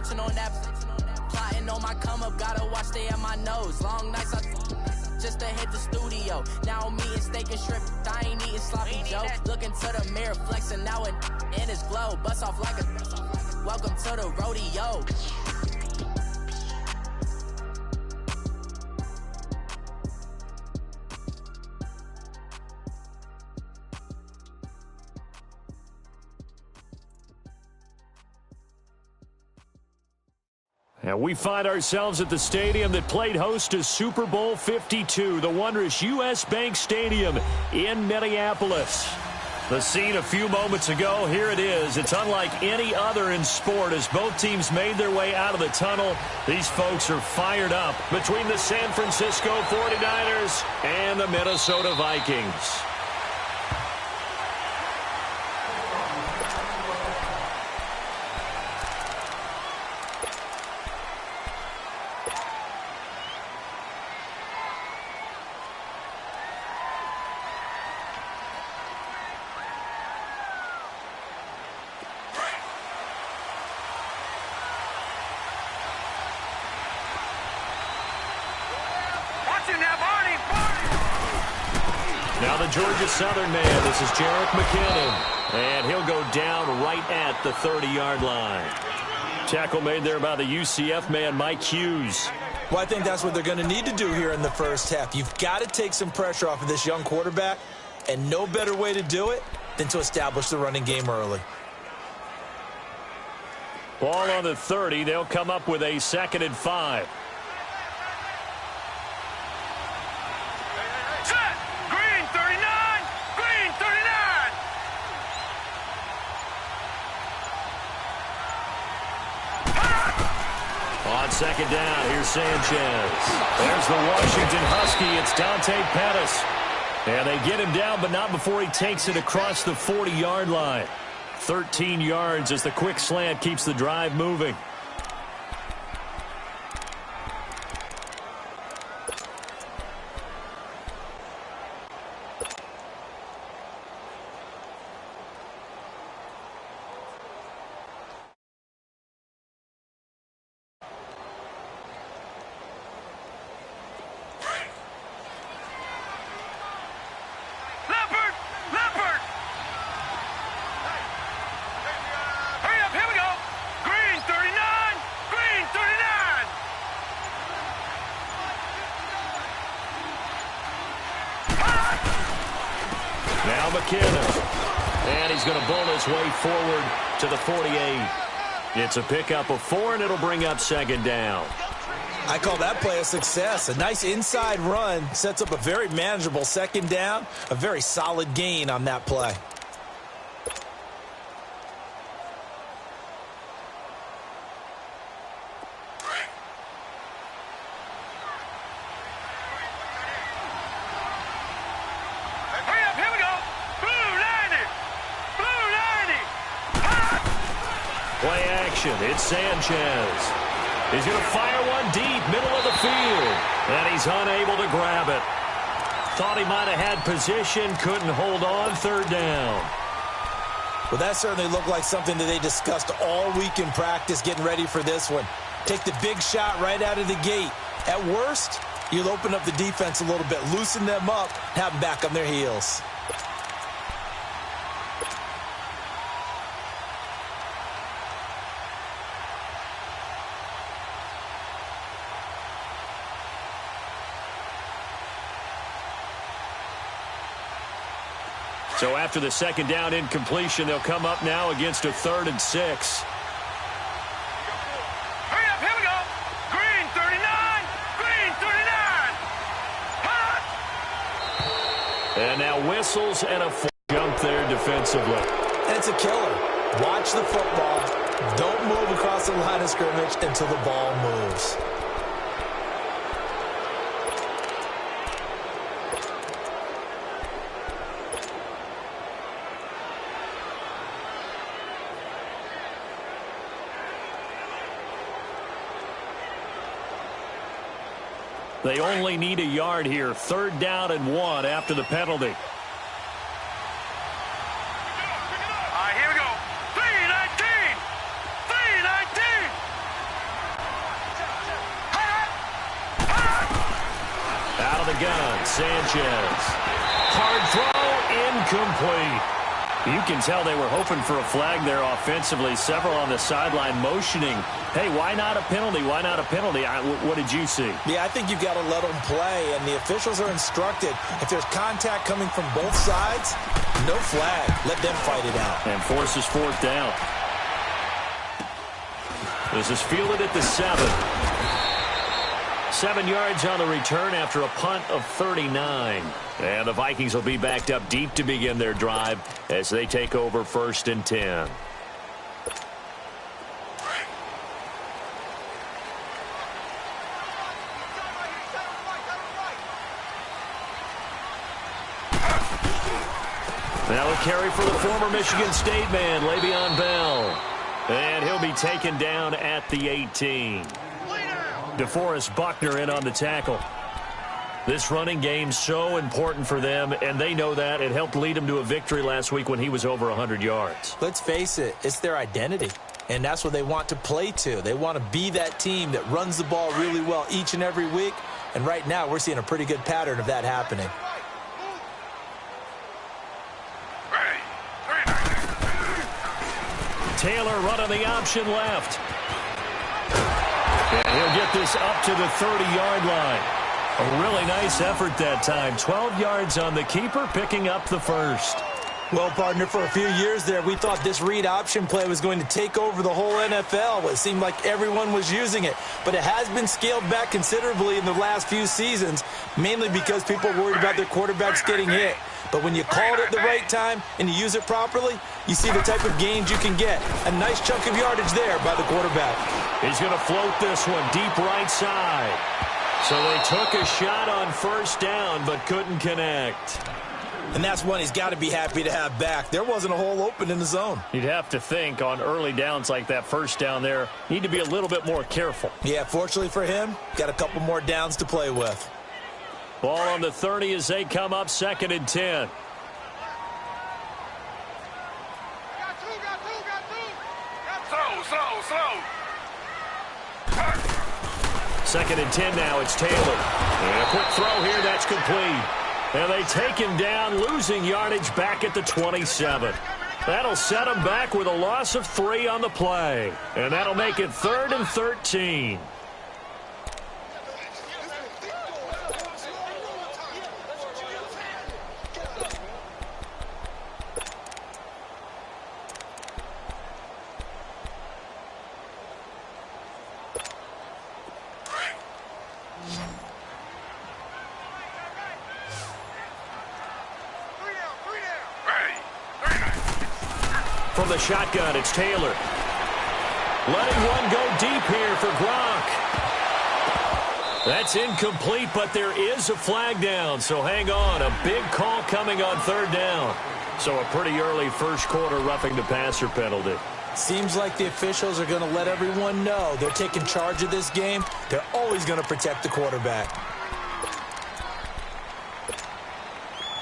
snitching on that. Plotting on my come up, gotta watch stay at my nose. Long nights, just to hit the studio. Now I'm eating steak and shrimp. I ain't eating sloppy Joe. Looking to the mirror, flexing now in his glow. Bust off like a welcome to the rodeo. And we find ourselves at the stadium that played host to Super Bowl 52, the wondrous U.S. Bank Stadium in Minneapolis. The scene a few moments ago, here it is. It's unlike any other in sport as both teams made their way out of the tunnel. These folks are fired up between the San Francisco 49ers and the Minnesota Vikings. Now the Georgia Southern man, this is Jerick McKinnon, and he'll go down right at the 30-yard line. Tackle made there by the UCF man, Mike Hughes. Well, I think that's what they're going to need to do here in the first half. You've got to take some pressure off of this young quarterback, and no better way to do it than to establish the running game early. Ball on the 30. They'll come up with a 2nd and 5. On 2nd down, here's Sanchez. There's the Washington Husky. It's Dante Pettis. And they get him down, but not before he takes it across the 40-yard line. 13 yards as the quick slant keeps the drive moving. Now McKinnon. And he's going to bowl his way forward to the 48. It's a pickup of 4, and it'll bring up 2nd down. I call that play a success. A nice inside run sets up a very manageable 2nd down. A very solid gain on that play. Play action. It's Sanchez. He's going to fire one deep, middle of the field. And he's unable to grab it. Thought he might have had position, couldn't hold on. 3rd down. Well, that certainly looked like something that they discussed all week in practice getting ready for this one. Take the big shot right out of the gate. At worst, you'll open up the defense a little bit, loosen them up, have them back on their heels. So after the 2nd down incompletion, they'll come up now against a 3rd and 6. Hurry up, here we go. Green 39, green 39. And now whistles and a jump there defensively. And it's a killer. Watch the football. Don't move across the line of scrimmage until the ball moves. They only need a yard here. 3rd down and 1 after the penalty. All right, here we go. 319. 319. the gun. Sanchez. Hard throw, incomplete. You can tell they were hoping for a flag there offensively. Several on the sideline motioning, hey, why not a penalty? Why not a penalty? What did you see? Yeah, I think you've got to let them play, and the officials are instructed. If there's contact coming from both sides, no flag. Let them fight it out. And forces fourth down. This is fielded at the 7. 7 yards on the return after a punt of 39. And the Vikings will be backed up deep to begin their drive as they take over 1st and 10. Now a carry for the former Michigan State man, Le'Veon Bell. And he'll be taken down at the 18. DeForest Buckner in on the tackle. This running game's so important for them, and they know that. It helped lead them to a victory last week when he was over 100 yards. Let's face it, it's their identity, and that's what they want to play to. They want to be that team that runs the ball really well each and every week, and right now we're seeing a pretty good pattern of that happening. Taylor running the option left. And he'll get this up to the 30-yard line. A really nice effort that time. 12 yards on the keeper, picking up the first. Well, partner, for a few years there, we thought this read option play was going to take over the whole NFL. It seemed like everyone was using it. But it has been scaled back considerably in the last few seasons, mainly because people are worried about their quarterbacks getting hit. But when you call it at the right time and you use it properly, you see the type of gains you can get. A nice chunk of yardage there by the quarterback. He's going to float this one deep right side. So they took a shot on first down but couldn't connect. And that's one he's got to be happy to have back. There wasn't a hole open in the zone. You'd have to think on early downs like that first down there, need to be a little bit more careful. Yeah, fortunately for him, got a couple more downs to play with. Ball on the 30 as they come up 2nd and 10. Second and 10 now, it's Taylor. And a quick throw here, that's complete. And they take him down, losing yardage back at the 27. That'll set him back with a loss of 3 on the play. And that'll make it 3rd and 13. From the shotgun, it's Taylor. Letting one go deep here for Gronk. That's incomplete, but there is a flag down, so hang on. A big call coming on 3rd down. So a pretty early first quarter roughing the passer penalty. Seems like the officials are going to let everyone know they're taking charge of this game. They're always going to protect the quarterback.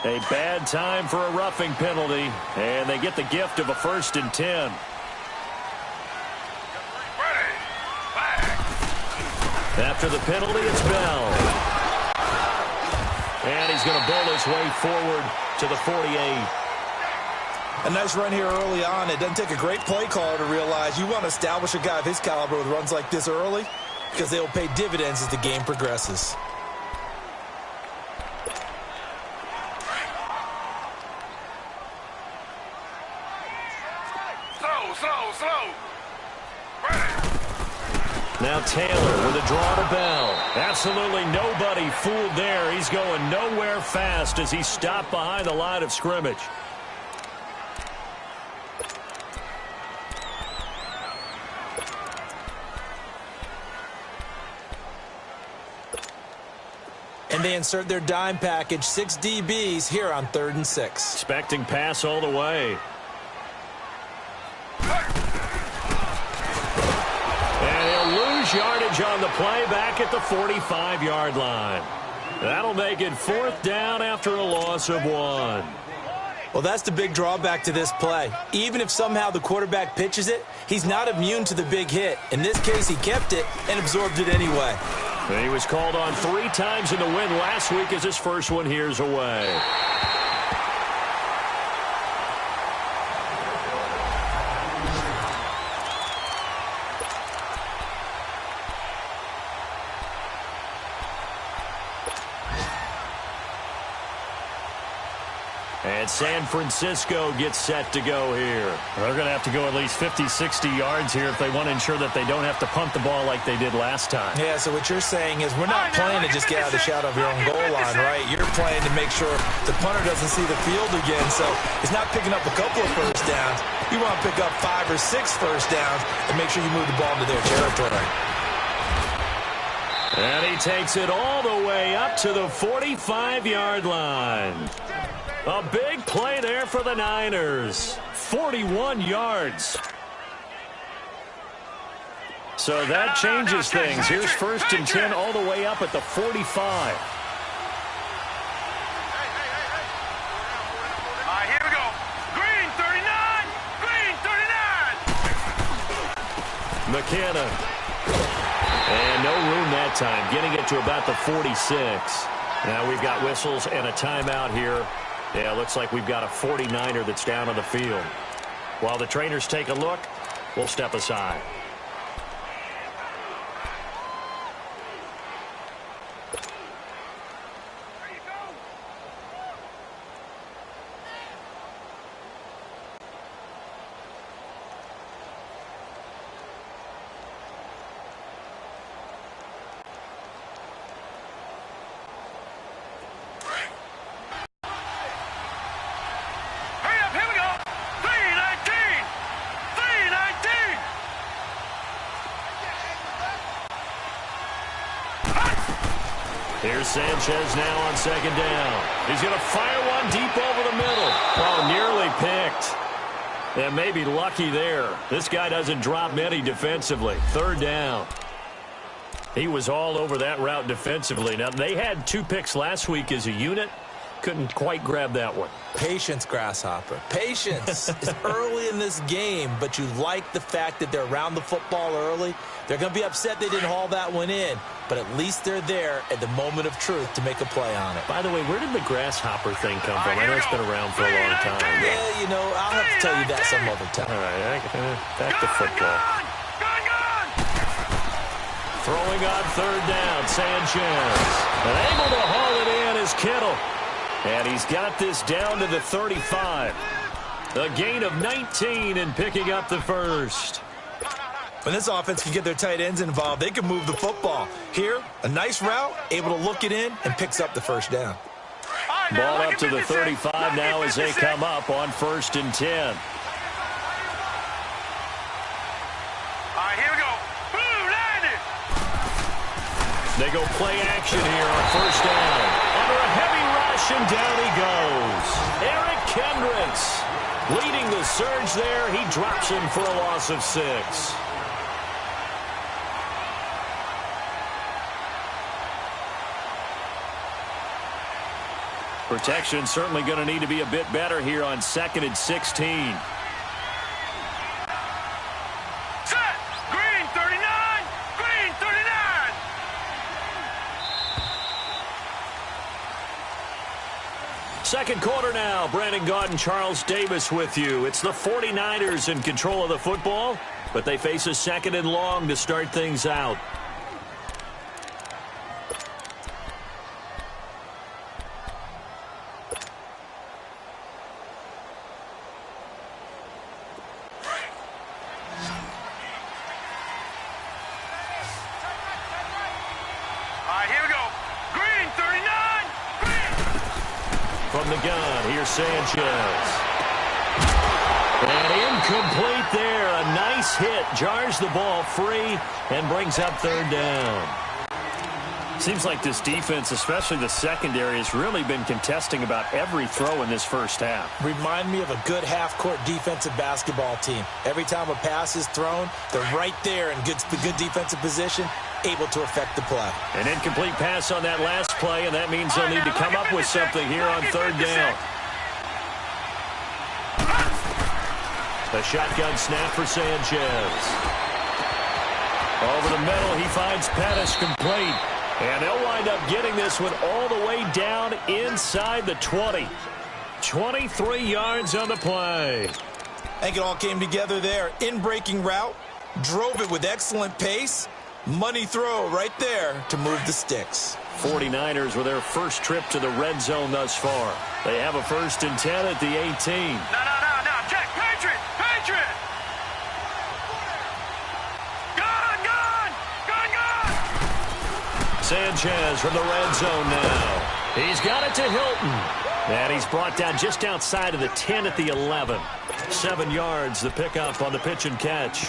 A bad time for a roughing penalty, and they get the gift of a 1st and 10. After the penalty, it's Bell. And he's going to bowl his way forward to the 48. A nice run here early on. It doesn't take a great play caller to realize you want to establish a guy of his caliber with runs like this early because they will pay dividends as the game progresses. Now Taylor with a draw to Bell. Absolutely nobody fooled there. He's going nowhere fast as he stopped behind the line of scrimmage. And they insert their dime package, 6 DBs here on 3rd and 6. Expecting pass all the way. Yardage on the play back at the 45-yard line. That'll make it 4th down after a loss of 1. Well, that's the big drawback to this play. Even if somehow the quarterback pitches it, he's not immune to the big hit. In this case, he kept it and absorbed it anyway. He was called on 3 times in the win last week as his first one here's away. And San Francisco gets set to go here. They're going to have to go at least 50, 60 yards here if they want to ensure that they don't have to punt the ball like they did last time. Yeah, so what you're saying is we're not playing to just get out of the shadow of your own goal line, right? You're playing to make sure the punter doesn't see the field again. So he's not picking up a couple of first downs. You want to pick up 5 or 6 first downs and make sure you move the ball into their territory. And he takes it all the way up to the 45-yard line. A big play there for the Niners. 41 yards. So that changes things. Here's 1st and 10 all the way up at the 45. Here we go. Green 39. Green 39. McKenna. And no room that time. Getting it to about the 46. Now we've got whistles and a timeout here. Yeah, looks like we've got a 49er that's down on the field. While the trainers take a look, we'll step aside. Here's Sanchez now on 2nd down. He's going to fire one deep over the middle. Oh, nearly picked. And maybe lucky there. This guy doesn't drop many defensively. 3rd down. He was all over that route defensively. Now, they had 2 picks last week as a unit. Couldn't quite grab that one. Patience, Grasshopper. Patience. It's early in this game, but you like the fact that they're around the football early. They're going to be upset they didn't haul that one in, but at least they're there at the moment of truth to make a play on it. By the way, where did the grasshopper thing come from? I know it's been around for a long time. Yeah, you know, I'll have to tell you that some other time. All right, back to football. Throwing on 3rd down, Sanchez. And able to haul it in is Kittle. And he's got this down to the 35. A gain of 19 and picking up the 1st. When this offense can get their tight ends involved, they can move the football. Here, a nice route, able to look it in, and picks up the 1st down. Ball up to the 35 now as they come up on 1st and 10. All right, here we go. Blue landed. They go play action here on 1st down. Under a heavy rush, and down he goes. Eric Kendricks leading the surge there. He drops him for a loss of 6. Protection certainly going to need to be a bit better here on 2nd and 16. Set. Green 39. Green 39. Second quarter now. Brandon Gaudin, Charles Davis with you. It's the 49ers in control of the football, but they face a 2nd and long to start things out. From the gun, here's Sanchez. And incomplete there. A nice hit. Jars the ball free and brings up 3rd down. Seems like this defense, especially the secondary, has really been contesting about every throw in this first half. Remind me of a good half-court defensive basketball team. Every time a pass is thrown, they're right there in good defensive position, able to affect the play. An incomplete pass on that last play, and that means they'll need to come up with something here on 3rd down. A shotgun snap for Sanchez. Over the middle, he finds Pettis complete. And they'll wind up getting this one all the way down inside the 20. 23 yards on the play. I think it all came together there. In-breaking route, drove it with excellent pace. Money throw right there to move the sticks. 49ers with their first trip to the red zone thus far. They have a 1st and 10 at the 18. No. Check. Patriot. Gun. Sanchez from the red zone now. He's got it to Hilton. And he's brought down just outside of the 10 at the 11. 7 yards, the pickup on the pitch and catch.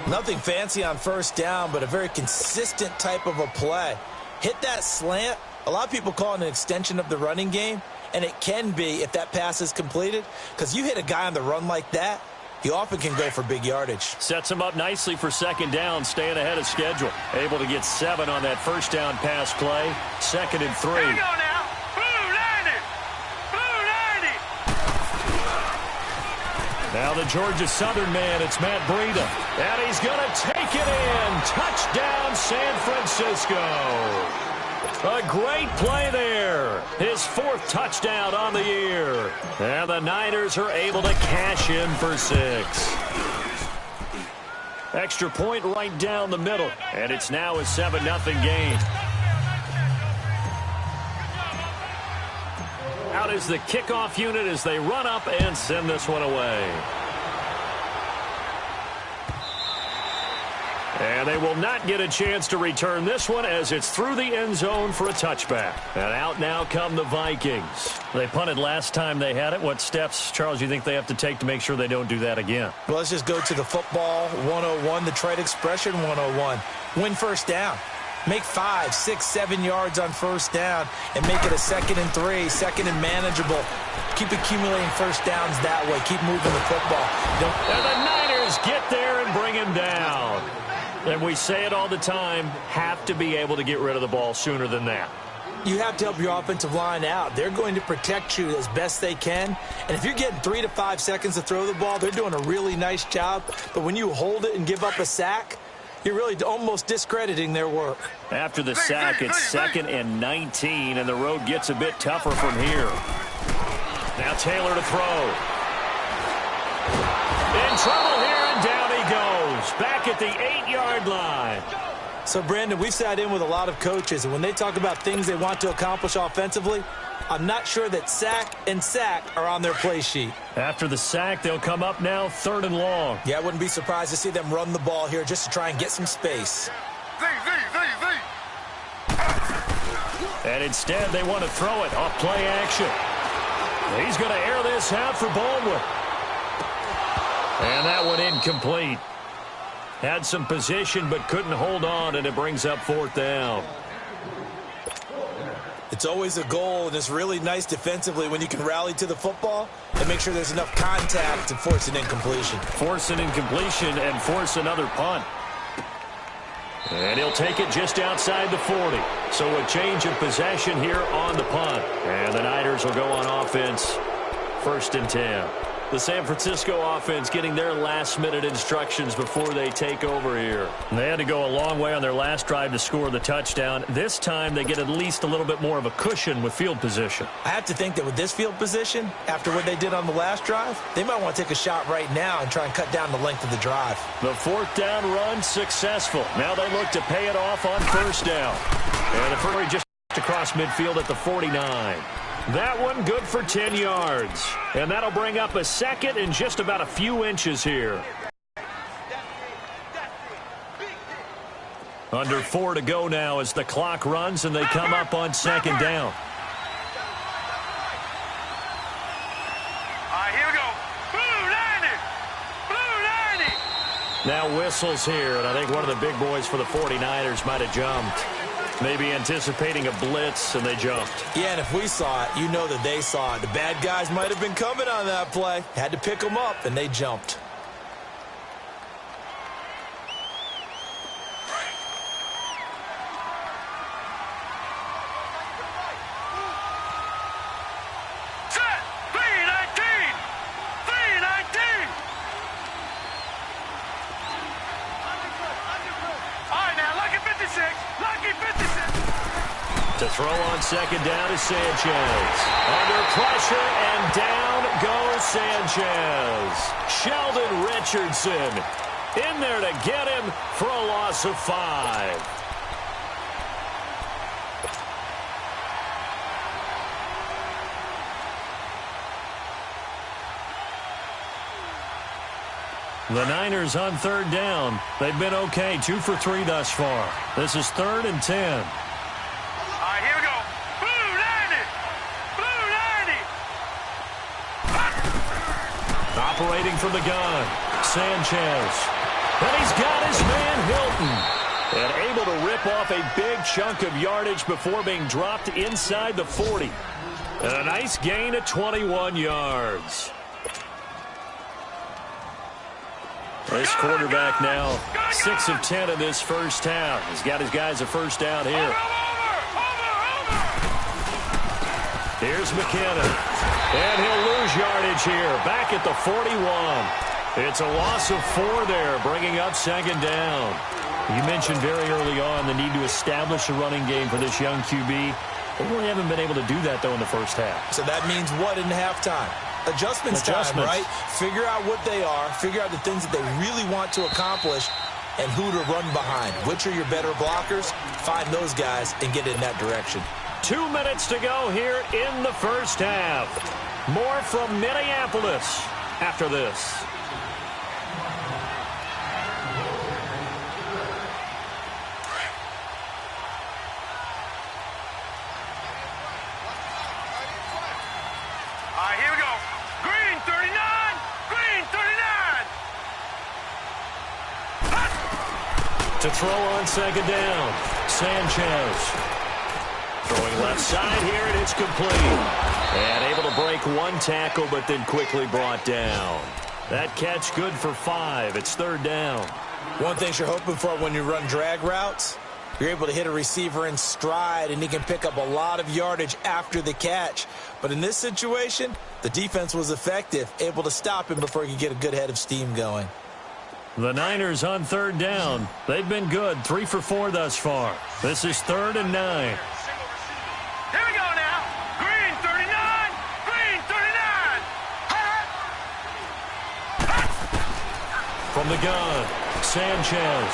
Nothing fancy on first down, but a very consistent type of a play. Hit that slant. A lot of people call it an extension of the running game, and it can be if that pass is completed, because you hit a guy on the run like that, he often can go for big yardage. Sets him up nicely for 2nd down, staying ahead of schedule. Able to get 7 on that first down pass play. 2nd and 3. Here we go now. Blue 90. Now the Georgia Southern man, it's Matt Breida. And he's going to take it in. Touchdown, San Francisco. A great play there. His 4th touchdown on the year. And the Niners are able to cash in for 6. Extra point right down the middle. And it's now a 7-0 game. Out is the kickoff unit as they run up and send this one away. And they will not get a chance to return this one as it's through the end zone for a touchback. And out now come the Vikings. They punted last time they had it. What steps, Charles, you think they have to take to make sure they don't do that again? Well, let's just go to the football 101, the trade expression 101. Win first down. Make 5, 6, 7 yards on first down and make it a 2nd and 3, 2nd and manageable. Keep accumulating first downs that way. Keep moving the football. And the Niners get there and bring him down. And we say it all the time, have to be able to get rid of the ball sooner than that. You have to help your offensive line out. They're going to protect you as best they can. And if you're getting 3 to 5 seconds to throw the ball, they're doing a really nice job. But when you hold it and give up a sack, you're really almost discrediting their work. After the sack, it's 2nd and 19, and the road gets a bit tougher from here. Now Taylor to throw. In trouble here, and down he goes. Back at the 8-yard line. So, Brandon, we've sat in with a lot of coaches, and when they talk about things they want to accomplish offensively, I'm not sure that sack and sack are on their play sheet. After the sack, they'll come up now 3rd and long. Yeah, I wouldn't be surprised to see them run the ball here just to try and get some space. And instead, they want to throw it off play action. He's going to air this out for Baldwin. And that one incomplete. Had some position but couldn't hold on, and it brings up 4th down. It's always a goal, and it's really nice defensively when you can rally to the football and make sure there's enough contact to force an incompletion. Force an incompletion and force another punt. And he'll take it just outside the 40. So a change of possession here on the punt. And the Niners will go on offense. 1st and 10. The San Francisco offense getting their last-minute instructions before they take over here. They had to go a long way on their last drive to score the touchdown. This time they get at least a little bit more of a cushion with field position. I have to think that with this field position, after what they did on the last drive, they might want to take a shot right now and try and cut down the length of the drive. The 4th down run successful. Now they look to pay it off on 1st down. And the Furry just across midfield at the 49. That one good for 10 yards. And that'll bring up a 2nd and just about a few inches here. Under 4 to go now as the clock runs and they come up on 2nd down. All right, here we go. Blue 90. Now whistles here, and I think one of the big boys for the 49ers might have jumped. Maybe anticipating a blitz, and they jumped. Yeah, and if we saw it, you know that they saw it. The bad guys might have been coming on that play. Had to pick them up, and they jumped. Set. 319. All right, now, lucky 56. Lucky 56. To throw on second down is Sanchez. Under pressure, and down goes Sanchez. Sheldon Richardson in there to get him for a loss of 5. The Niners on third down. They've been okay, 2 for 3 thus far. This is 3rd and 10. All right, here we go. Blue 90. Blue 90. Operating from the gun, Sanchez. And he's got his man Hilton. And able to rip off a big chunk of yardage before being dropped inside the 40. And a nice gain of 21 yards. This quarterback now 6 of 10 in this first half. He's got his guys a first down here. Here's McKinnon. And he'll lose yardage here. Back at the 41. It's a loss of 4 there, bringing up second down. You mentioned very early on the need to establish a running game for this young QB. They really haven't been able to do that, though, in the first half. So that means what in halftime? Adjustments time, right? Figure out what they are. Figure out the things that they really want to accomplish and who to run behind. Which are your better blockers? Find those guys and get in that direction. 2 minutes to go here in the first half. More from Minneapolis after this. All right, here we go. Green 39. Green 39. To throw on second down, Sanchez. Throwing left side here, and it's complete. And able to break one tackle, but then quickly brought down. That catch good for 5. It's third down. One thing you're hoping for when you run drag routes, you're able to hit a receiver in stride, and he can pick up a lot of yardage after the catch. But in this situation, the defense was effective, able to stop him before he could get a good head of steam going. The Niners on third down. They've been good, 3 for 4 thus far. This is 3rd and 9. Here we go now. Green 39. Green 39. From the gun, Sanchez.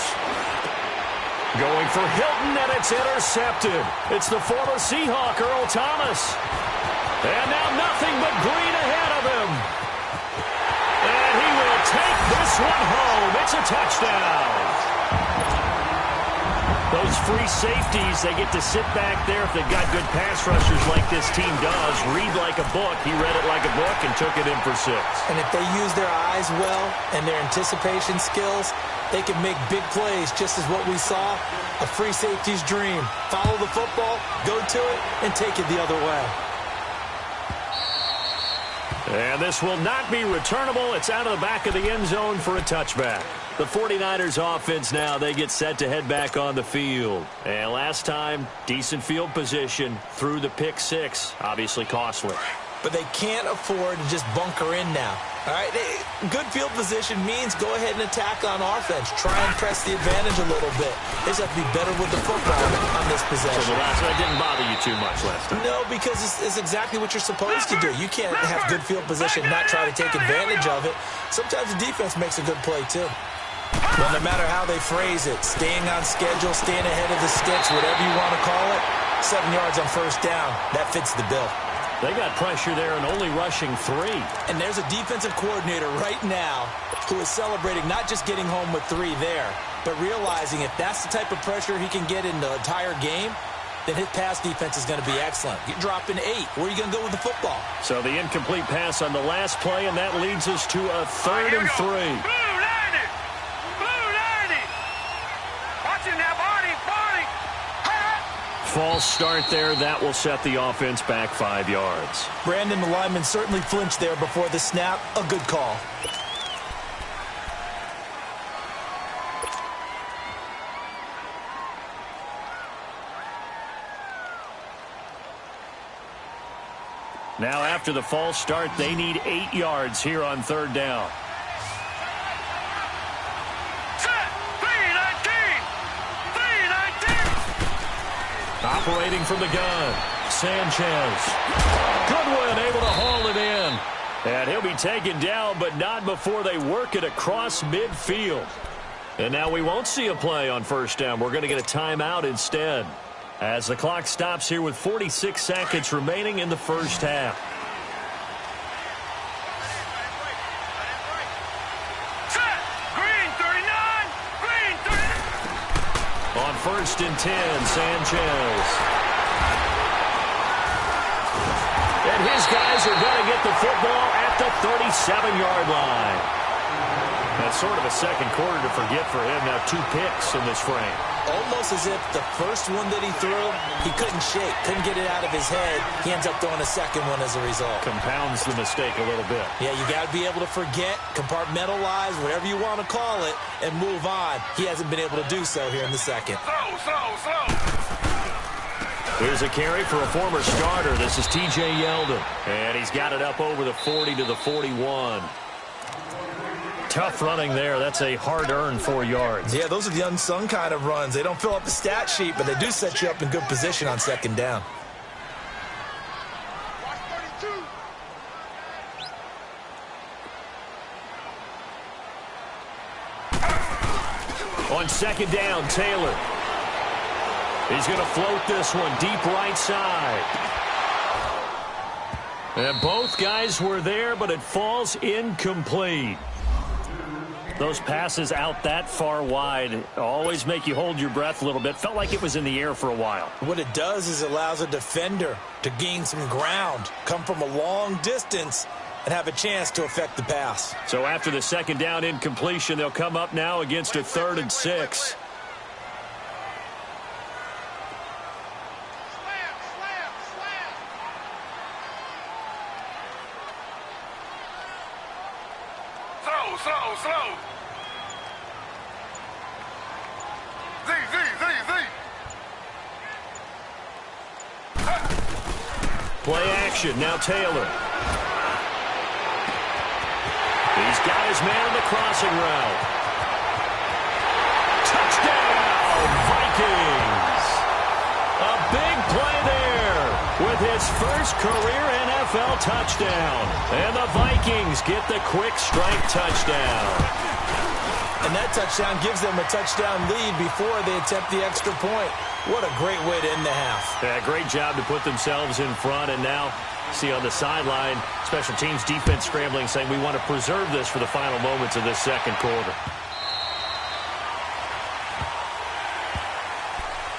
Going for Hilton, and it's intercepted. It's the former Seahawk, Earl Thomas. And now nothing but green ahead of him. And he will take this one home. It's a touchdown. Those free safeties, they get to sit back there if they've got good pass rushers like this team does. Read like a book. He read it like a book and took it in for 6. And if they use their eyes well and their anticipation skills, they can make big plays, just as what we saw, a free safety's dream. Follow the football, go to it, and take it the other way. And this will not be returnable. It's out of the back of the end zone for a touchback. The 49ers offense now, they get set to head back on the field. And last time, decent field position through the pick 6. Obviously costly. But they can't afford to just bunker in now. All right, good field position means go ahead and attack on offense. Try and press the advantage a little bit. They just have to be better with the football on this possession. So the last one didn't bother you too much last time. No, because it's exactly what you're supposed to do. You can't have good field position, not try to take advantage of it. Sometimes the defense makes a good play, too. Well, no matter how they phrase it, staying on schedule, staying ahead of the sticks, whatever you want to call it, 7 yards on first down, that fits the bill. They got pressure there and only rushing 3. And there's a defensive coordinator right now who is celebrating not just getting home with 3 there, but realizing if that's the type of pressure he can get in the entire game, then his pass defense is going to be excellent. You're dropping 8. Where are you going to go with the football? So the incomplete pass on the last play, and that leads us to a 3rd and 3. Blue 90. Blue 90. Watch it now, Barney. Barney. False start there. That will set the offense back 5 yards. Brandon, the lineman certainly flinched there before the snap. A good call. Now after the false start, they need 8 yards here on third down. Operating from the gun, Sanchez. Goodwin able to haul it in. And he'll be taken down, but not before they work it across midfield. And now we won't see a play on first down. We're going to get a timeout instead, as the clock stops here with 46 seconds remaining in the first half. On first and 10, Sanchez. And his guys are going to get the football at the 37-yard line. That's sort of a second quarter to forget for him. Now 2 picks in this frame. Almost as if the first one that he threw, he couldn't shake, couldn't get it out of his head. He ends up throwing a second one as a result. Compounds the mistake a little bit. Yeah, you got to be able to forget, compartmentalize, whatever you want to call it, and move on. He hasn't been able to do so here in the second. Slow. Here's a carry for a former starter. This is T.J. Yeldon. And he's got it up over the 40 to the 41. Tough running there. That's a hard-earned 4 yards. Yeah, those are the unsung kind of runs. They don't fill up the stat sheet, but they do set you up in good position on second down. On second down, Taylor. He's going to float this one deep right side. And both guys were there, but it falls incomplete. Those passes out that far wide always make you hold your breath a little bit. Felt like it was in the air for a while. What it does is it allows a defender to gain some ground, come from a long distance, and have a chance to affect the pass. So after the second down incompletion, they'll come up now against a 3rd and 6. Slow. Play action, now Taylor. He's got his man in the crossing route. Touchdown, Vikings! A big play there with his first career NFL touchdown. And the Vikings get the quick strike touchdown. And that touchdown gives them a touchdown lead before they attempt the extra point. What a great way to end the half. Yeah, great job to put themselves in front. And now, see on the sideline, special teams defense scrambling, saying we want to preserve this for the final moments of this second quarter.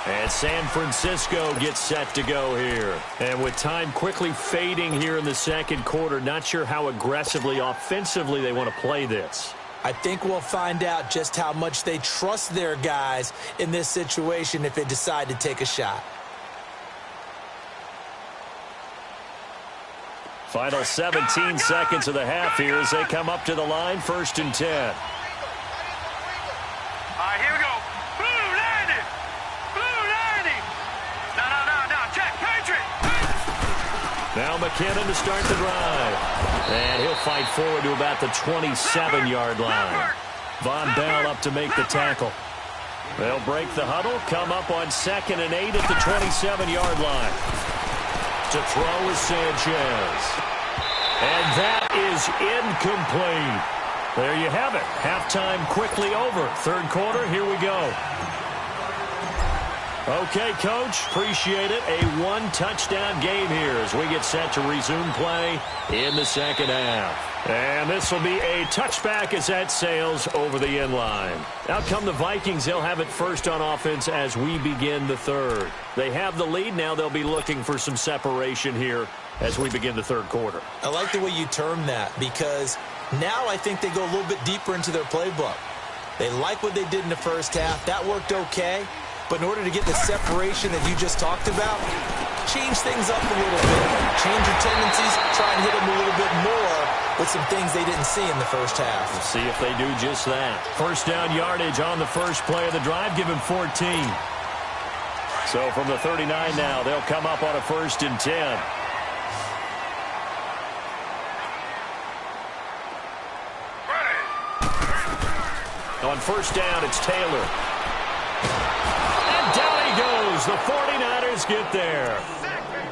And San Francisco gets set to go here. And with time quickly fading here in the second quarter, not sure how aggressively, offensively they want to play this. I think we'll find out just how much they trust their guys in this situation if they decide to take a shot. Final 17 seconds of the half here as they come up to the line, 1st and 10. All right, here we go. Blue 90. No. Check. Patriot. Now McKinnon to start the drive. And he'll fight forward to about the 27-yard line. Von Bell up to make the tackle. They'll break the huddle, come up on 2nd and 8 at the 27-yard line. To throw is Sanchez. And that is incomplete. There you have it. Halftime quickly over. Third quarter, here we go. Okay, Coach, appreciate it. A 1-touchdown game here as we get set to resume play in the second half. And this will be a touchback as that sails over the end line. Out come the Vikings. They'll have it first on offense as we begin the third. They have the lead. Now they'll be looking for some separation here as we begin the third quarter. I like the way you term that because now I think they go a little bit deeper into their playbook. They like what they did in the first half. That worked okay. But in order to get the separation that you just talked about, change things up a little bit. Change your tendencies. Try and hit them a little bit more with some things they didn't see in the first half. We'll see if they do just that. First down yardage on the first play of the drive. Give him 14. So from the 39 now, they'll come up on a 1st and 10. On first down, it's Taylor. And down he goes. The 49ers does get there.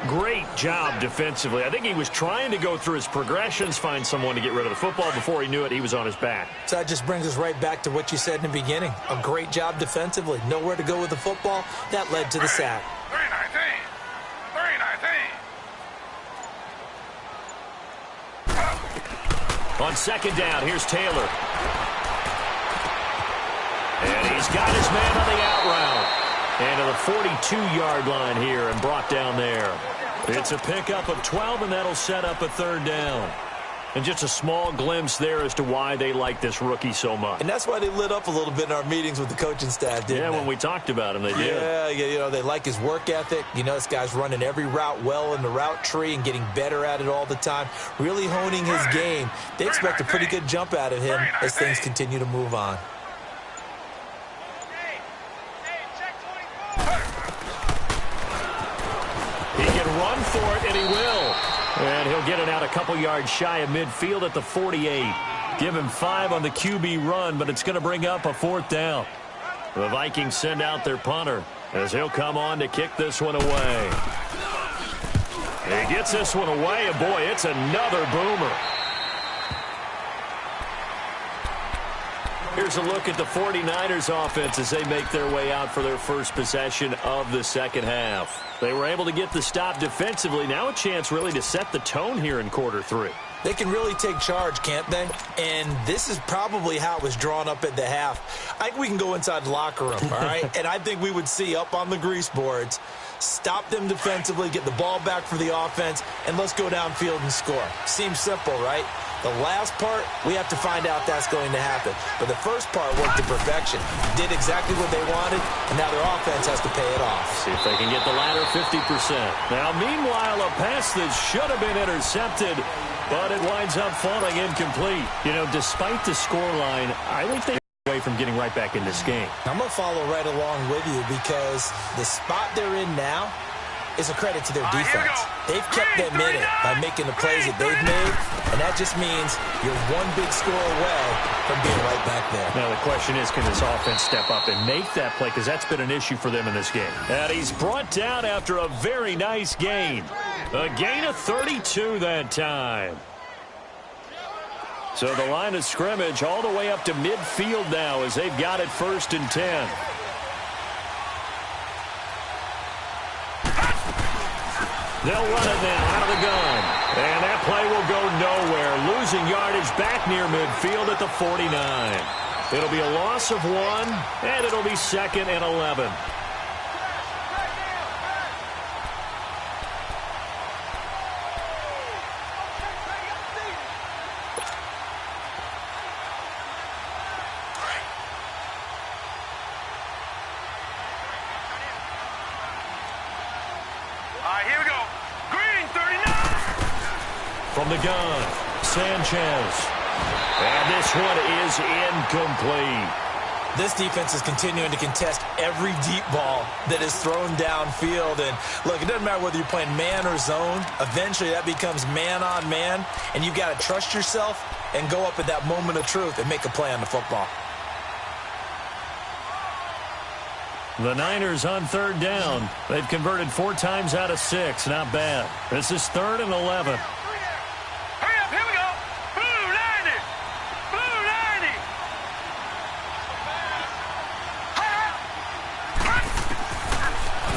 Great job defensively. I think he was trying to go through his progressions, find someone to get rid of the football. Before he knew it, he was on his back. So that just brings us right back to what you said in the beginning. A great job defensively. Nowhere to go with the football. That led to the sack. 319. On second down, here's Taylor. And he's got his man on the out route. And to the 42-yard line here and brought down there. It's a pickup of 12, and that'll set up a third down. And just a small glimpse there as to why they like this rookie so much. And that's why they lit up a little bit in our meetings with the coaching staff, didn't they? Yeah, when we talked about him, they did. Yeah, they like his work ethic. You know, this guy's running every route well in the route tree and getting better at it all the time, really honing his game. They expect a pretty good jump out of him as things continue to move on. He can run for it, and he will. And he'll get it out a couple yards shy of midfield at the 48. Give him 5 on the QB run, but it's going to bring up a fourth down. The Vikings send out their punter as he'll come on to kick this one away. He gets this one away, and boy, it's another boomer. Here's a look at the 49ers offense as they make their way out for their first possession of the second half. They were able to get the stop defensively. Now a chance really to set the tone here in quarter 3. They can really take charge, can't they? And this is probably how it was drawn up at the half. I think we can go inside the locker room, all right? And I think we would see up on the grease boards, stop them defensively, get the ball back for the offense, and let's go downfield and score. Seems simple, right? The last part, we have to find out that's going to happen. But the first part worked to perfection. Did exactly what they wanted, and now their offense has to pay it off. See if they can get the latter 50%. Now, meanwhile, a pass that should have been intercepted, but it winds up falling incomplete. You know, despite the scoreline, I think they away from getting right back in this game. I'm going to follow right along with you because the spot they're in now is a credit to their defense. They've kept them in it by making the plays that they've made, and that just means you're one big score away from being right back there. Now the question is, can this offense step up and make that play? Because that's been an issue for them in this game. And he's brought down after a very nice gain. A gain of 32 that time. So the line of scrimmage all the way up to midfield now as they've got it 1st and 10. They'll run it now out of the gun. And that play will go nowhere. Losing yardage back near midfield at the 49. It'll be a loss of 1, and it'll be 2nd and 11. Here we go. Green, 39. From the gun, Sanchez. And this one is incomplete. This defense is continuing to contest every deep ball that is thrown downfield. And, look, it doesn't matter whether you're playing man or zone. Eventually, that becomes man on man. And you've got to trust yourself and go up at that moment of truth and make a play on the football. The Niners on 3rd down. They've converted 4 times out of 6. Not bad. This is 3rd and 11. Hurry up, here we go. Blue 90. Blue 90.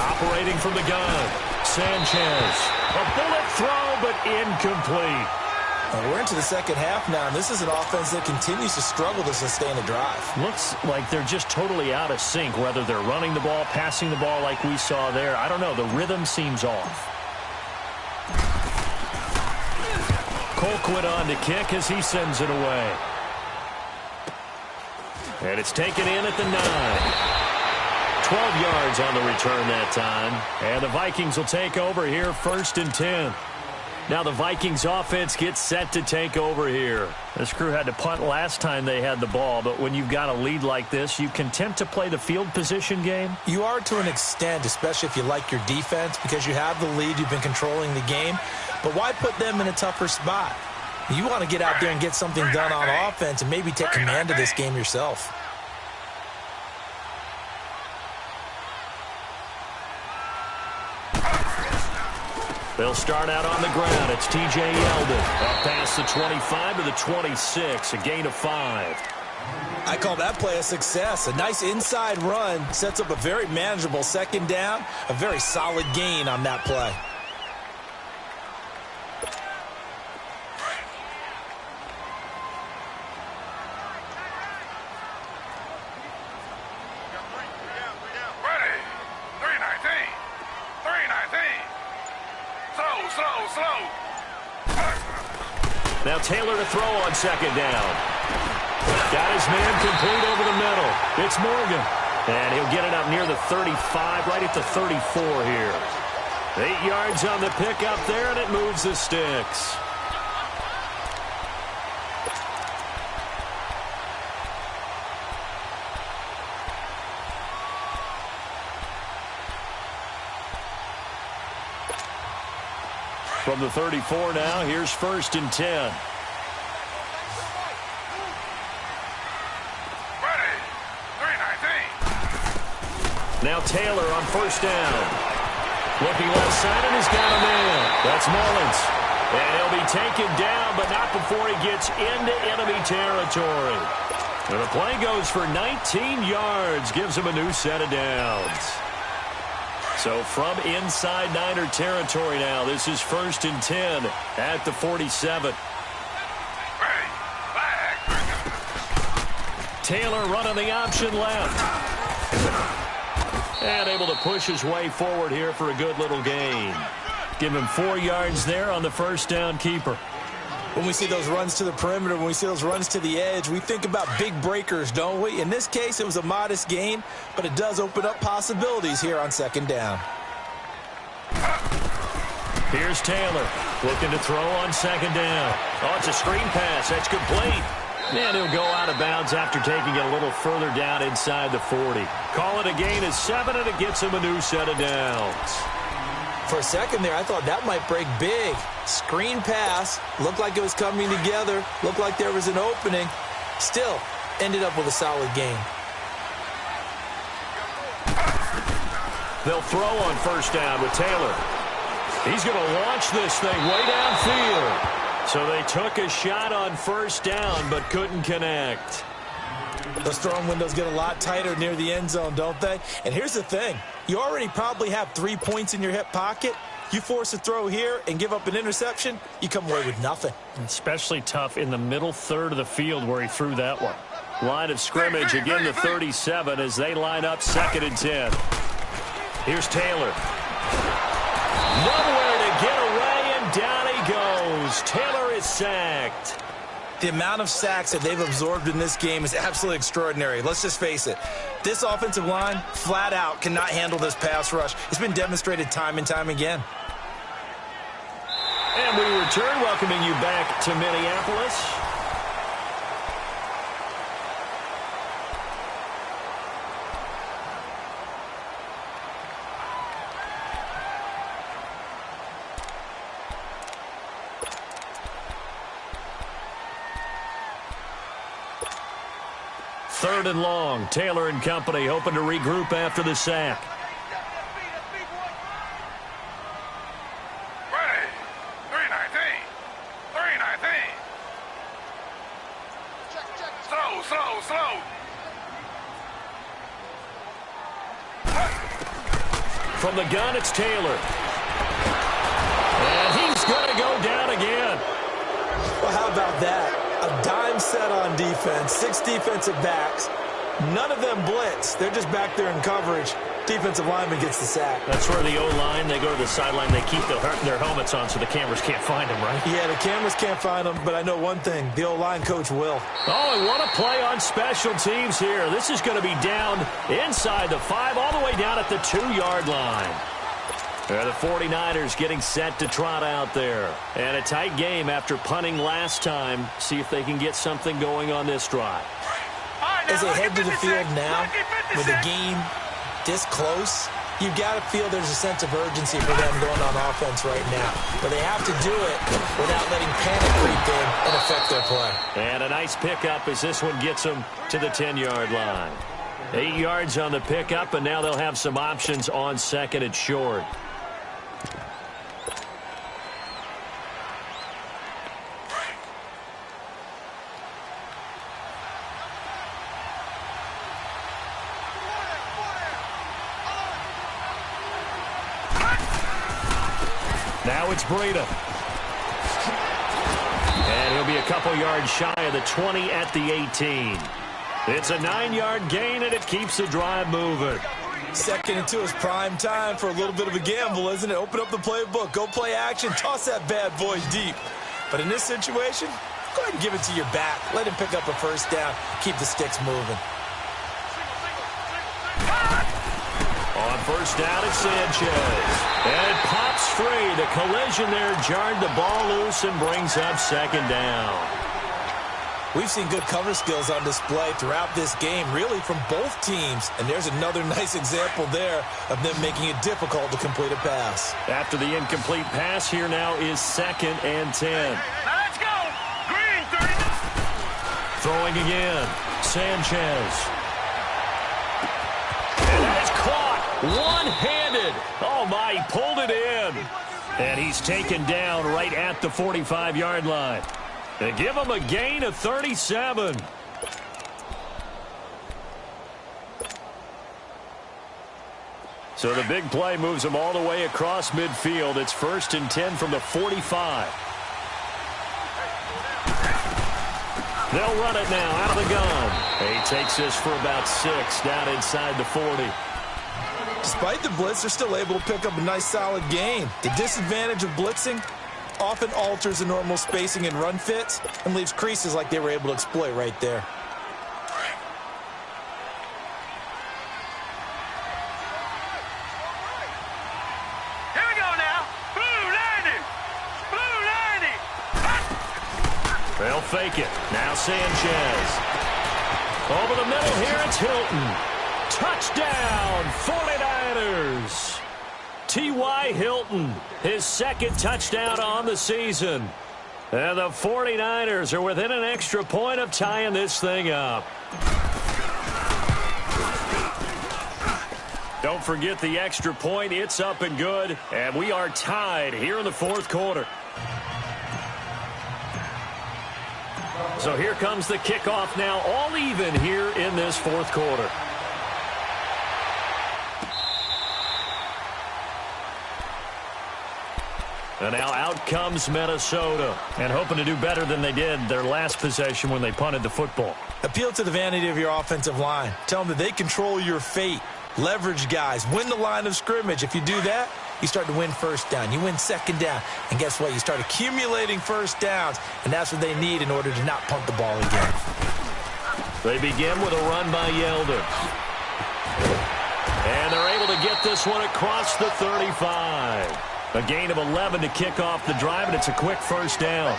Operating from the gun, Sanchez. A bullet throw, but incomplete. We're into the second half now, and this is an offense that continues to struggle to sustain a drive. Looks like they're just totally out of sync, whether they're running the ball, passing the ball like we saw there. I don't know. The rhythm seems off. Colquitt on to kick as he sends it away. And it's taken in at the 9. 12 yards on the return that time. And the Vikings will take over here 1st and 10. Now the Vikings offense gets set to take over here. This crew had to punt last time they had the ball, but when you've got a lead like this, you content to play the field position game? You are to an extent, especially if you like your defense, because you have the lead, you've been controlling the game. But why put them in a tougher spot? You want to get out there and get something done on offense and maybe take command of this game yourself. They'll start out on the ground. It's T.J. Yeldon. Up past the 25 to the 26, a gain of 5. I call that play a success. A nice inside run sets up a very manageable second down. A very solid gain on that play. Now Taylor to throw on second down. Got his man complete over the middle. It's Morgan. And he'll get it up near the 35, right at the 34 here. 8 yards on the pickup there, and it moves the sticks. From the 34 now, here's 1st and 10. Now Taylor on 1st down. Looking left side, and he's got a man. That's Mullins. And he'll be taken down, but not before he gets into enemy territory. And the play goes for 19 yards, gives him a new set of downs. So from inside Niner territory now, this is 1st and 10 at the 47. Taylor running the option left. And able to push his way forward here for a good little gain. Give him 4 yards there on the 1st down keeper. When we see those runs to the perimeter, when we see those runs to the edge, we think about big breakers, don't we? In this case, it was a modest gain, but it does open up possibilities here on 2nd down. Here's Taylor looking to throw on 2nd down. Oh, it's a screen pass. That's complete. And he'll go out of bounds after taking it a little further down inside the 40. Call it a gain of 7, and it gets him a new set of downs. For a second there, I thought that might break big. Screen pass. Looked like it was coming together. Looked like there was an opening. Still, ended up with a solid gain. They'll throw on 1st down with Taylor. He's going to launch this thing way downfield. So they took a shot on 1st down, but couldn't connect. Those throwing windows get a lot tighter near the end zone, don't they? And here's the thing. You already probably have 3 points in your hip pocket. You force a throw here and give up an interception, you come away with nothing. Especially tough in the middle third of the field where he threw that one. Line of scrimmage, again the 37 as they line up 2nd and 10. Here's Taylor. Nowhere to get away, and down he goes. Taylor is sacked. The amount of sacks that they've absorbed in this game is absolutely extraordinary. Let's just face it. This offensive line, flat out, cannot handle this pass rush. It's been demonstrated time and time again. And we return, welcoming you back to Minneapolis. Third and long. Taylor and company hoping to regroup after the sack. Ready. 319. 319. Slow. From the gun, it's Taylor. And he's going to go down again. Well, how about that? A dime set on defense, 6 defensive backs. None of them blitz. They're just back there in coverage. Defensive lineman gets the sack. That's where the O-line, they go to the sideline, they keep their helmets on so the cameras can't find them, right? Yeah, the cameras can't find them, but I know one thing. The O-line coach will. Oh, and what a play on special teams here. This is going to be down inside the 5, all the way down at the 2-yard line. The 49ers getting set to trot out there. And a tight game after punting last time. See if they can get something going on this drive. As they head to the field now, with the game this close, you've got to feel there's a sense of urgency for them going on offense right now. But they have to do it without letting panic creep in and affect their play. And a nice pickup as this one gets them to the 10-yard line. 8 yards on the pickup, and now they'll have some options on 2nd and short. Now it's Breida. And he'll be a couple yards shy of the 20 at the 18. It's a 9-yard gain, and it keeps the drive moving. 2nd and 2 is prime time for a little bit of a gamble, isn't it? Open up the playbook, go play action, toss that bad boy deep. But in this situation, go ahead and give it to your back. Let him pick up a first down. Keep the sticks moving. On first down, it's Sanchez. And it pops free. The collision there jarred the ball loose and brings up 2nd down. We've seen good cover skills on display throughout this game, really from both teams. And there's another nice example there of them making it difficult to complete a pass. After the incomplete pass, here now is 2nd and 10. Now let's go. Green, 30. Throwing again. Sanchez. And that is caught. One-handed. Oh, my, he pulled it in. And he's taken down right at the 45-yard line. They give him a gain of 37. So the big play moves him all the way across midfield. It's 1st and 10 from the 45. They'll run it now out of the gun. He takes this for about 6 down inside the 40. Despite the blitz, they're still able to pick up a nice solid gain. The disadvantage of blitzing often alters the normal spacing and run fits and leaves creases like they were able to exploit right there. Here we go now. Blue 90. Blue 90. They'll fake it. Now Sanchez. Over the middle here, it's Hilton. Touchdown, 49ers. T.Y. Hilton, his 2nd touchdown on the season. And the 49ers are within an extra point of tying this thing up. Don't forget the extra point. It's up and good. And we are tied here in the 4th quarter. So here comes the kickoff now, all even here in this 4th quarter. And now out comes Minnesota, and hoping to do better than they did their last possession when they punted the football. Appeal to the vanity of your offensive line. Tell them that they control your fate. Leverage guys. Win the line of scrimmage. If you do that, you start to win 1st down. You win 2nd down. And guess what? You start accumulating 1st downs, and that's what they need in order to not punt the ball again. They begin with a run by Yeldon. And they're able to get this one across the 35. A gain of 11 to kick off the drive, and it's a quick 1st down.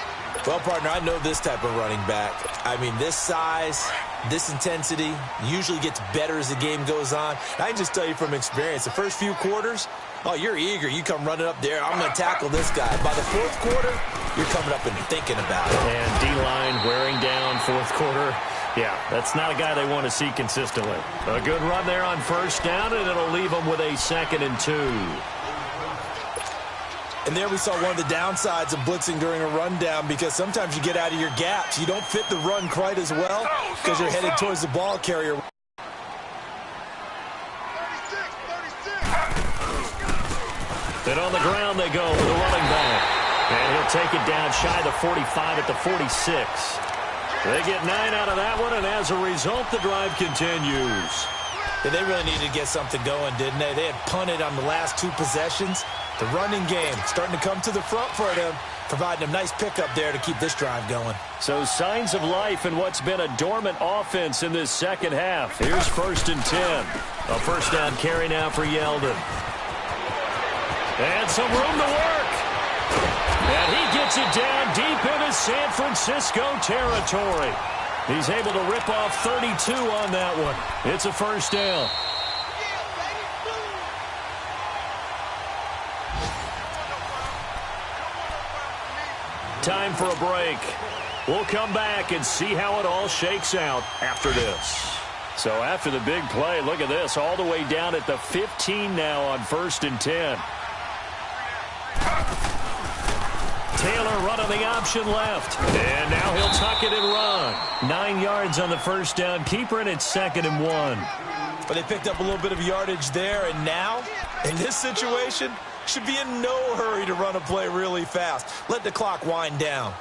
Well, partner, I know this type of running back. I mean, this size, this intensity usually gets better as the game goes on. I can just tell you from experience, the first few quarters, oh, you're eager. You come running up there. I'm going to tackle this guy. By the 4th quarter, you're coming up and thinking about it. And D-line wearing down 4th quarter. Yeah, that's not a guy they want to see consistently. A good run there on 1st down, and it'll leave them with a 2nd and 2. And there we saw one of the downsides of blitzing during a rundown, because sometimes you get out of your gaps. You don't fit the run quite as well because you're headed towards the ball carrier. Then on the ground they go with a running back. And he'll take it down shy of the 45 at the 46. They get 9 out of that one, and as a result, the drive continues. Yeah, they really needed to get something going, didn't they? They had punted on the last 2 possessions. The running game starting to come to the front for them, providing a nice pickup there to keep this drive going. So signs of life in what's been a dormant offense in this 2nd half. Here's 1st and 10. A 1st down carry now for Yeldon. And some room to work. And he gets it down deep into San Francisco territory. He's able to rip off 32 on that one. It's a 1st down. Time for a break. We'll come back and see how it all shakes out after this. So after the big play, look at this, all the way down at the 15 now on 1st and 10. Taylor running the option left. And now he'll tuck it and run. 9 yards on the 1st down keeper, and it's 2nd and 1. But they picked up a little bit of yardage there, and now, in this situation, should be in no hurry to run a play really fast. Let the clock wind down.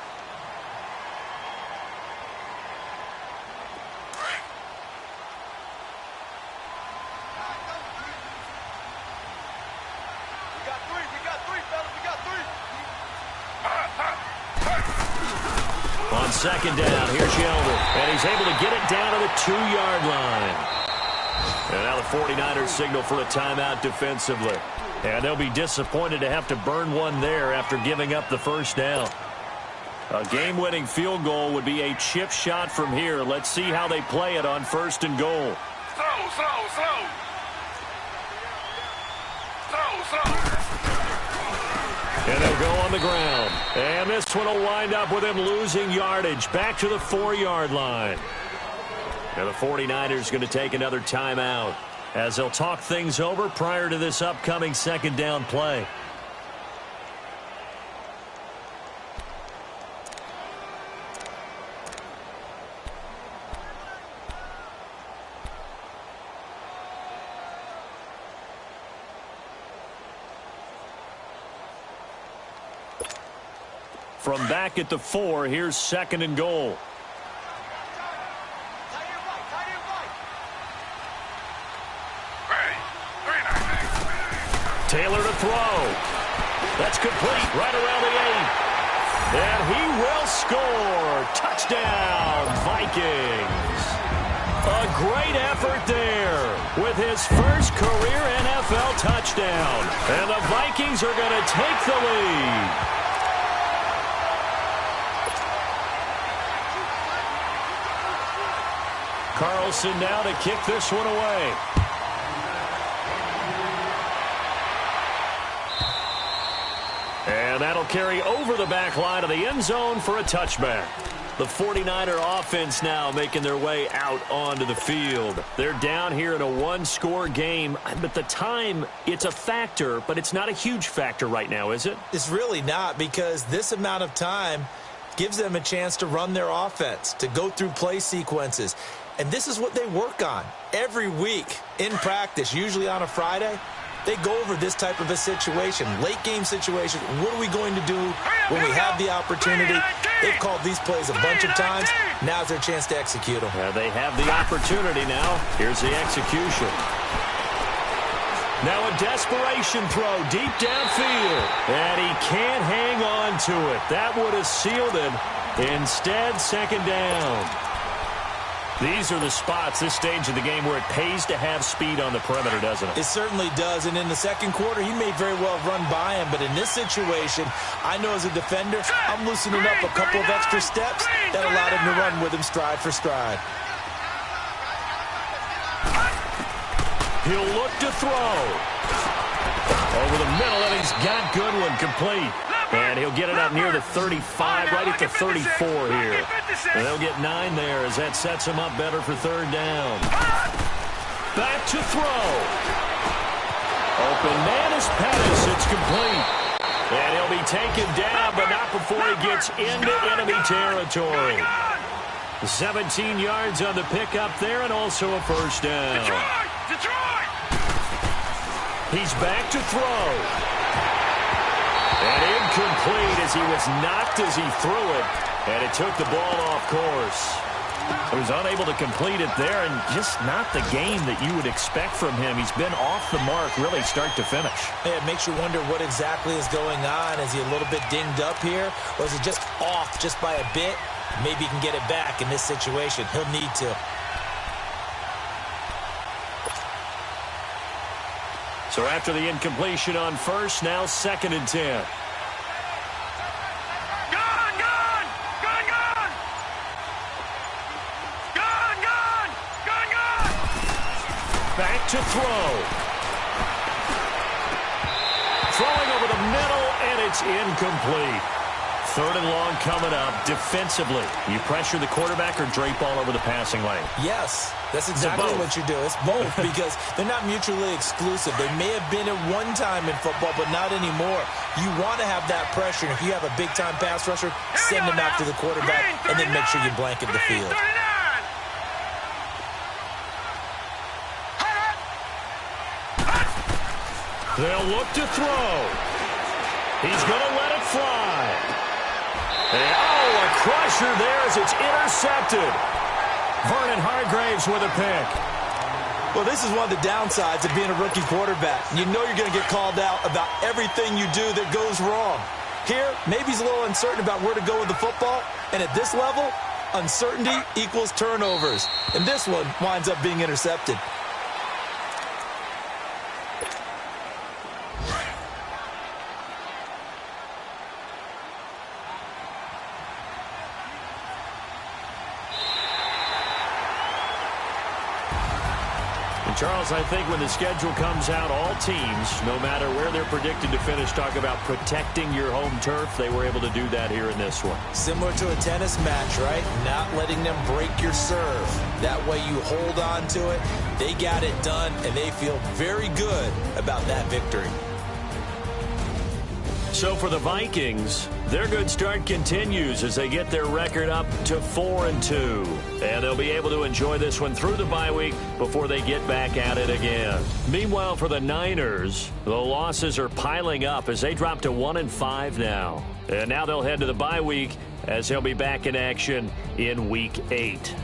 On second down, here's Yeldon, and he's able to get it down to the 2-yard line. And now the 49ers signal for a timeout defensively. And they'll be disappointed to have to burn one there after giving up the first down. A game-winning field goal would be a chip shot from here. Let's see how they play it on 1st and goal. And they'll go on the ground. And this one will wind up with him losing yardage back to the 4-yard line. And the 49ers going to take another timeout as they'll talk things over prior to this upcoming second down play. From back at the 4, here's 2nd and goal. Taylor to throw. That's complete right around the 8. And he will score. Touchdown, Vikings. A great effort there with his first career NFL touchdown. And the Vikings are going to take the lead. Carlson now to kick this one away. And that'll carry over the back line of the end zone for a touchback. The 49er offense now making their way out onto the field. They're down here in a one-score game, but the time, it's a factor, but it's not a huge factor right now, is it? It's really not, because this amount of time gives them a chance to run their offense, to go through play sequences. And this is what they work on every week in practice, usually on a Friday. They go over this type of a situation, late-game situation. What are we going to do when we have the opportunity? They've called these plays a bunch of times. Now's their chance to execute them. They have the opportunity now. Here's the execution. Now a desperation throw deep downfield. And he can't hang on to it. That would have sealed it. Instead, second down. These are the spots, this stage of the game, where it pays to have speed on the perimeter, doesn't it? It certainly does. And in the second quarter, he may very well have run by him. But in this situation, I know as a defender, I'm loosening up a couple of extra steps that allowed him to run with him stride for stride. He'll look to throw. Over the middle, and he's got Goodwin complete. And he'll get it up near the 35, right at the 34 here. And they'll get 9 there as that sets him up better for third down. Back to throw. Open man is Pettis. It's complete. And he'll be taken down, but not before he gets into enemy territory. 17 yards on the pickup there, and also a first down. He's back to throw. And incomplete as he was knocked as he threw it. And it took the ball off course. He was unable to complete it there, and just not the game that you would expect from him. He's been off the mark really start to finish. Yeah, it makes you wonder what exactly is going on. Is he a little bit dinged up here? Or is it just off just by a bit? Maybe he can get it back in this situation. He'll need to. So after the incompletion on first, now 2nd and 10. Back to throw. Throwing over the middle, and it's incomplete. 3rd and long coming up. Defensively, you pressure the quarterback or drape all over the passing lane? Yes, that's exactly what you do. It's both because they're not mutually exclusive. They may have been at one time in football, but not anymore. You want to have that pressure. And if you have a big-time pass rusher, send him out to the quarterback and then make sure you blanket the field. They'll look to throw. He's going to let it fly. And, a crusher there as it's intercepted. Vernon Hargraves with a pick. Well, this is one of the downsides of being a rookie quarterback. You know you're going to get called out about everything you do that goes wrong. Here, maybe he's a little uncertain about where to go with the football. And at this level, uncertainty equals turnovers. And this one winds up being intercepted. Charles, I think when the schedule comes out, all teams, no matter where they're predicted to finish, talk about protecting your home turf. They were able to do that here in this one. Similar to a tennis match, right? Not letting them break your serve. That way you hold on to it. They got it done, and they feel very good about that victory. So for the Vikings, their good start continues as they get their record up to 4-2. And they'll be able to enjoy this one through the bye week before they get back at it again. Meanwhile, for the Niners, the losses are piling up as they drop to 1-5 now. And now they'll head to the bye week as they'll be back in action in Week 8.